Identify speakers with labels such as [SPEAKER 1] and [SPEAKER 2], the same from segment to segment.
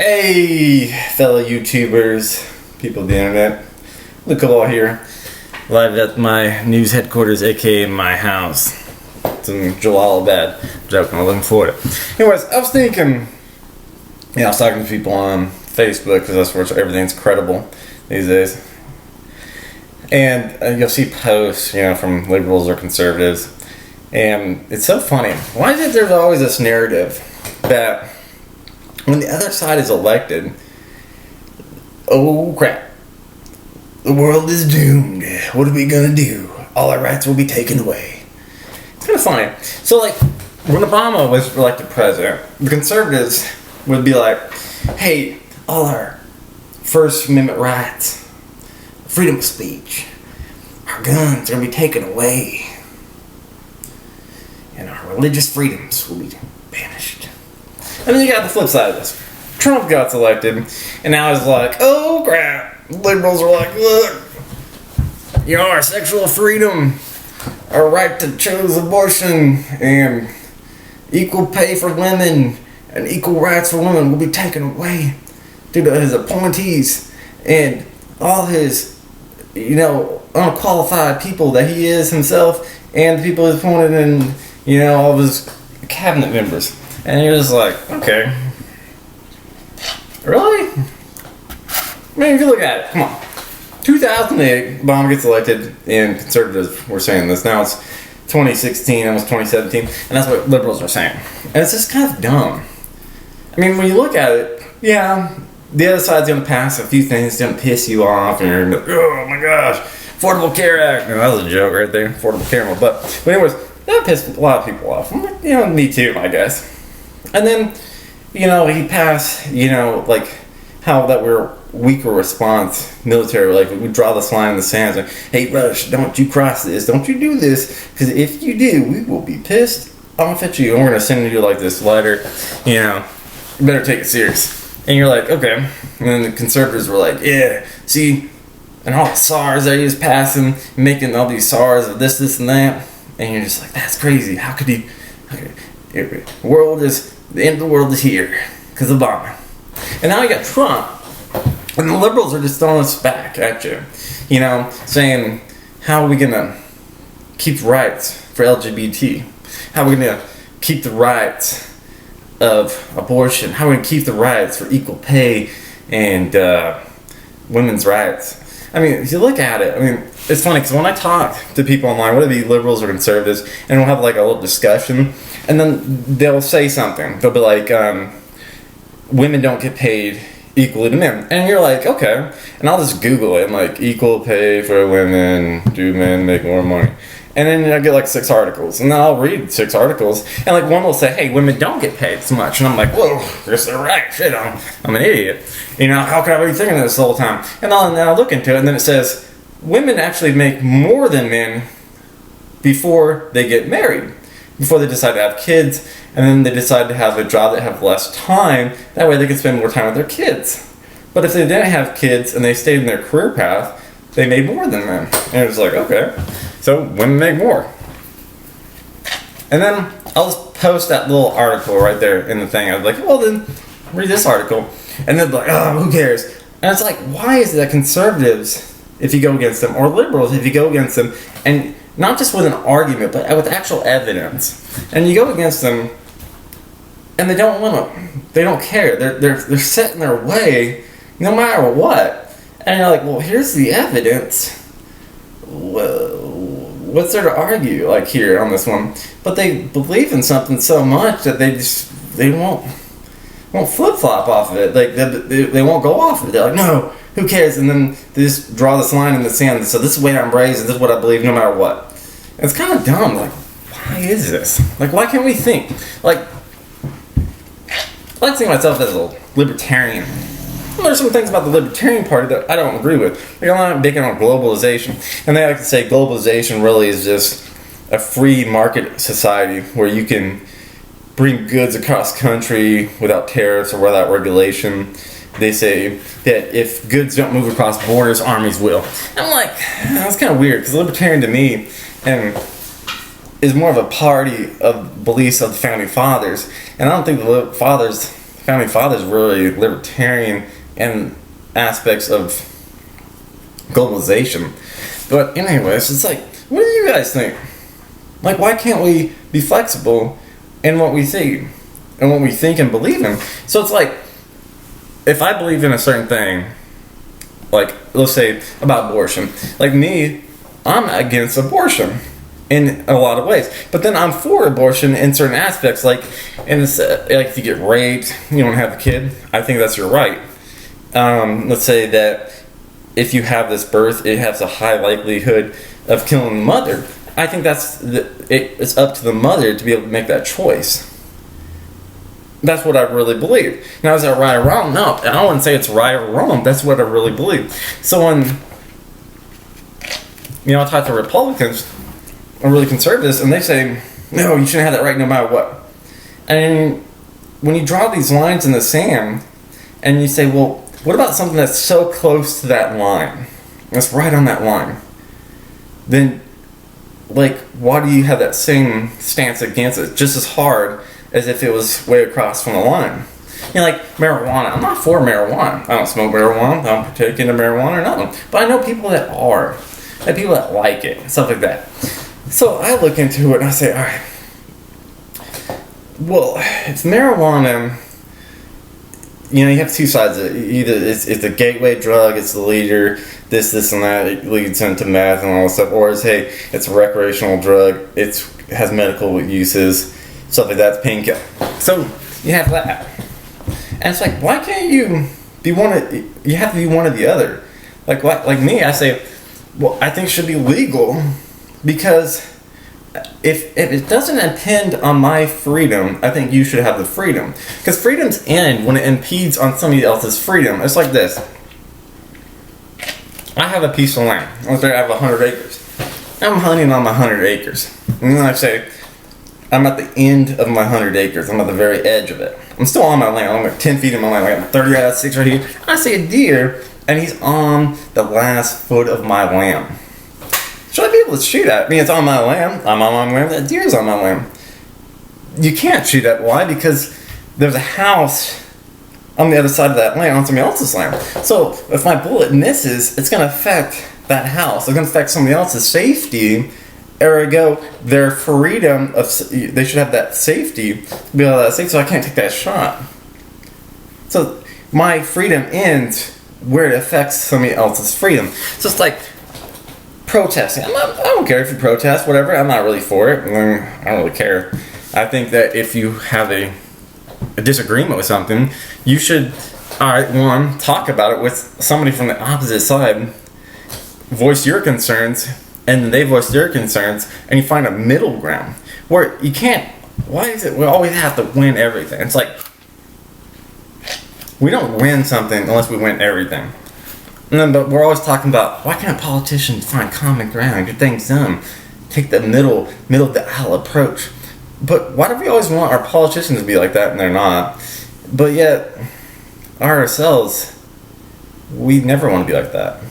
[SPEAKER 1] Hey, fellow YouTubers, people of the internet. Luke Cabal here, live at my news headquarters, aka my house. It's in Jalalabad. Joking, I'm looking forward to it. Anyways, I was thinking, I was talking to people on Facebook because that's where everything's credible these days. And you'll see posts, from liberals or conservatives. And it's so funny. Why is it there's always this narrative that when the other side is elected, oh crap, the world is doomed. What are we gonna do? All our rights will be taken away. It's kind of funny. So, like, when Obama was elected president, the conservatives would be like, hey, all our First Amendment rights, freedom of speech, our guns are gonna be taken away, and our religious freedoms will be banished. And then you got the flip side of this. Trump got elected, and now it's like, oh crap. Liberals are like, look, our sexual freedom, our right to choose abortion, and equal pay for women, and equal rights for women will be taken away due to his appointees, and all his, unqualified people that he is himself, and the people he's appointed, and, all of his cabinet members. And you're just like, okay. Really? I mean, if you look at it, come on. 2008, Obama gets elected, and conservatives were saying this. Now it's 2016, almost 2017, and that's what liberals are saying. And it's just kind of dumb. I mean, when you look at it, the other side's going to pass a few things, going to piss you off, and you're going to, oh my gosh, Affordable Care Act. That was a joke right there, Affordable Care Act. But anyways, that pissed a lot of people off. Me too, I guess. And then, he passed, like, how that we're weaker response military, like, we draw this line in the sand, like, hey, Rush, don't you cross this, don't you do this, because if you do, we will be pissed off at you, and we're going to send you, like, this letter, you better take it serious. And you're like, okay. And then the conservatives were like, yeah, see, and all the SARS that he was passing, making all these SARS of this, and that, and you're just like, that's crazy, how could he, the end of the world is here, because of Obama. And now you got Trump, and the liberals are just throwing us back at you, saying, how are we going to keep rights for LGBT? How are we going to keep the rights of abortion? How are we going to keep the rights for equal pay and women's rights? I mean, if you look at it, it's funny, because when I talk to people online, whether it be liberals or conservatives, and we'll have like a little discussion, and then they'll say something. They'll be like, women don't get paid equally to men. And you're like, okay. And I'll just Google it, like, equal pay for women, do men make more money? And then I get like 6 articles, and then I'll read 6 articles, and like one will say, hey, women don't get paid as much. And I'm like, whoa, yes, they're right. Shit, I'm an idiot. How could I be thinking this the whole time? And I'll look into it, and then it says, women actually make more than men before they get married, before they decide to have kids, and then they decide to have a job that have less time. That way they can spend more time with their kids. But if they didn't have kids and they stayed in their career path, they made more than men. And it was like, okay, so women make more. And then I'll just post that little article right there in the thing. I was like, well then, read this article. And then like, oh, who cares? And it's like, why is it that conservatives, if you go against them, or liberals, if you go against them, and not just with an argument, but with actual evidence, and you go against them, and they don't want to, they don't care, they're set in their way, no matter what, and you're like, well, here's the evidence, what's there to argue, like, here on this one? But they believe in something so much that they won't flip-flop off of it, like, they won't go off of it, they're like, no, who cares? And then they just draw this line in the sand. So this is the way I'm raised, and this is what I believe, no matter what. And it's kind of dumb. Like, why is this? Like, why can't we think? Like, I like to think of myself as a libertarian. Well, there's some things about the Libertarian Party that I don't agree with. Like, I'm not big on globalization, and they like to say globalization really is just a free market society where you can bring goods across country without tariffs or without regulation. They say that if goods don't move across borders, armies will. I'm like, that's kind of weird, because libertarian to me is more of a party of beliefs of the founding fathers, and I don't think the founding fathers were really libertarian in aspects of globalization. But anyways, it's like, what do you guys think? Like, why can't we be flexible in what we see and what we think and believe in? So it's like, if I believe in a certain thing, like, let's say about abortion, like me, I'm against abortion in a lot of ways, but then I'm for abortion in certain aspects, like, in this, like if you get raped, you don't have a kid, I think that's your right. Let's say that if you have this birth, it has a high likelihood of killing the mother. I think it's up to the mother to be able to make that choice. That's what I really believe. Now, is that right or wrong? No, I wouldn't say it's right or wrong. That's what I really believe. So when, I talk to Republicans, or really conservatives, and they say, no, you shouldn't have that right no matter what. And when you draw these lines in the sand, and you say, well, what about something that's so close to that line? That's right on that line. Then, like, why do you have that same stance against it? Just as hard as if it was way across from the line. Like marijuana. I'm not for marijuana. I don't smoke marijuana. I don't partake in marijuana or nothing. But I know people that are. And people that like it. Stuff like that. So I look into it and I say, alright. Well, it's marijuana. You have two sides of it. Either it's a gateway drug, it's the leader, this, and that. It leads into meth and all that stuff. Or it's, hey, it's a recreational drug. It has medical uses. Stuff like that, painkiller. So you have that, and it's like, why can't you be one of? You have to be one or the other. Like me, I say, well, I think it should be legal because if it doesn't impede on my freedom, I think you should have the freedom. Because freedoms end when it impedes on somebody else's freedom. It's like this. I have a piece of land. Let's say I have 100 acres. I'm hunting on my 100 acres, and then I say, I'm at the end of my 100 acres. I'm at the very edge of it. I'm still on my land. I'm like 10 feet in my land. I got 30 out of 6 right here. I see a deer, and he's on the last foot of my land. Should I be able to shoot at? I mean, it's on my land. I'm on my land. That deer's on my land. You can't shoot at. Why? Because there's a house on the other side of that land on somebody else's land. So if my bullet misses, it's going to affect that house. It's going to affect somebody else's safety. Ergo, their freedom they should have that safety to be able to say, so I can't take that shot. So my freedom ends where it affects somebody else's freedom. So it's like protesting. I don't care if you protest, whatever. I'm not really for it. I don't really care. I think that if you have a disagreement with something, you should, one, talk about it with somebody from the opposite side, voice your concerns, and they voice their concerns, and you find a middle ground where you can't. Why is it we always have to win everything? It's like we don't win something unless we win everything. And then, but we're always talking about why can't politicians find common ground, get things done, take the middle of the aisle approach? But why do we always want our politicians to be like that and they're not? But yet, ourselves, we never want to be like that.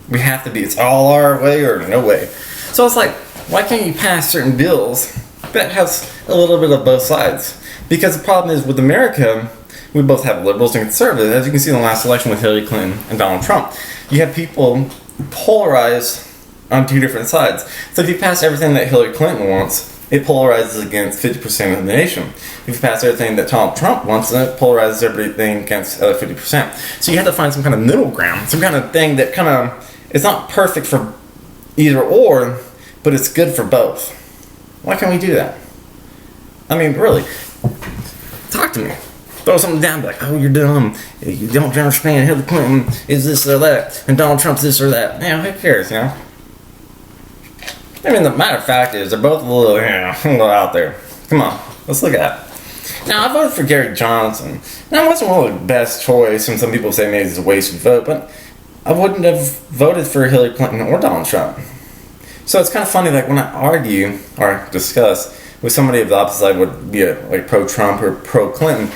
[SPEAKER 1] We have to be, it's all our way or no way. So it's like, why can't you pass certain bills that has a little bit of both sides? Because the problem is with America, we both have liberals and conservatives. As you can see in the last election with Hillary Clinton and Donald Trump, you have people polarized on two different sides. So if you pass everything that Hillary Clinton wants, it polarizes against 50% of the nation. If you pass everything that Donald Trump wants, then it polarizes everything against the other 50%. So you have to find some kind of middle ground, some kind of thing that kind of, it's not perfect for either or, but it's good for both. Why can't we do that? I mean, really, talk to me. Throw something down, be like, oh, you're dumb. You don't understand. Hillary Clinton is this or that, and Donald Trump's this or that. Who cares, I mean, the matter of fact is, they're both a little out there. Come on, let's look at it. Now, I voted for Gary Johnson. Now, it wasn't really the best choice, and some people say maybe it's a wasted vote, but I wouldn't have voted for Hillary Clinton or Donald Trump. So it's kind of funny, like, when I argue or discuss with somebody of the opposite side would be like pro-Trump or pro-Clinton,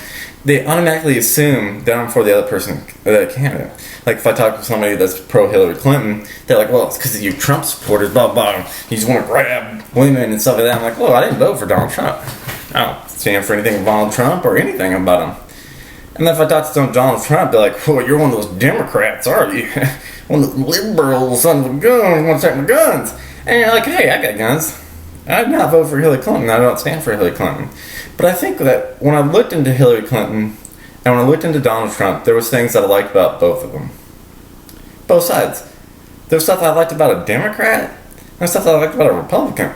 [SPEAKER 1] they automatically assume that I'm for the other person, the candidate. Like, if I talk to somebody that's pro-Hillary Clinton, they're like, well, it's because you Trump supporters, blah, blah, you just want to grab women and stuff like that. I'm like, well, I didn't vote for Donald Trump. I don't stand for anything with Donald Trump or anything about him. And if I talk to Donald Trump, be like, "Well, you're one of those Democrats, are you? One of the liberals, son of a gun, want to take my guns?" And you're like, "Hey, I got guns. I'd not vote for Hillary Clinton. I don't stand for Hillary Clinton." But I think that when I looked into Hillary Clinton and when I looked into Donald Trump, there was things that I liked about both of them. Both sides. There was stuff that I liked about a Democrat, and there was stuff that I liked about a Republican.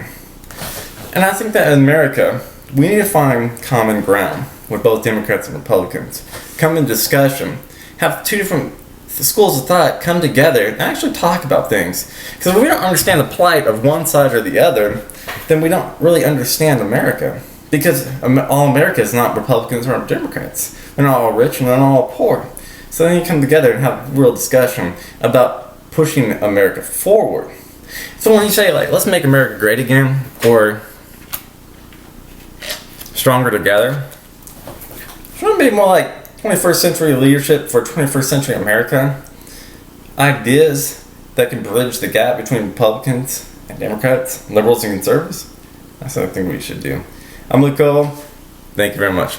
[SPEAKER 1] And I think that in America, we need to find common ground with both Democrats and Republicans. Come in discussion. Have two different schools of thought come together and actually talk about things. Because if we don't understand the plight of one side or the other, then we don't really understand America. Because all America is not Republicans or Democrats. They're not all rich and they're not all poor. So then you come together and have a real discussion about pushing America forward. So when you say, like, let's make America great again, or stronger together, shouldn't it be more like 21st century leadership for 21st century America? Ideas that can bridge the gap between Republicans and Democrats, liberals and conservatives? That's what I think we should do. I'm Luke Cole. Thank you very much.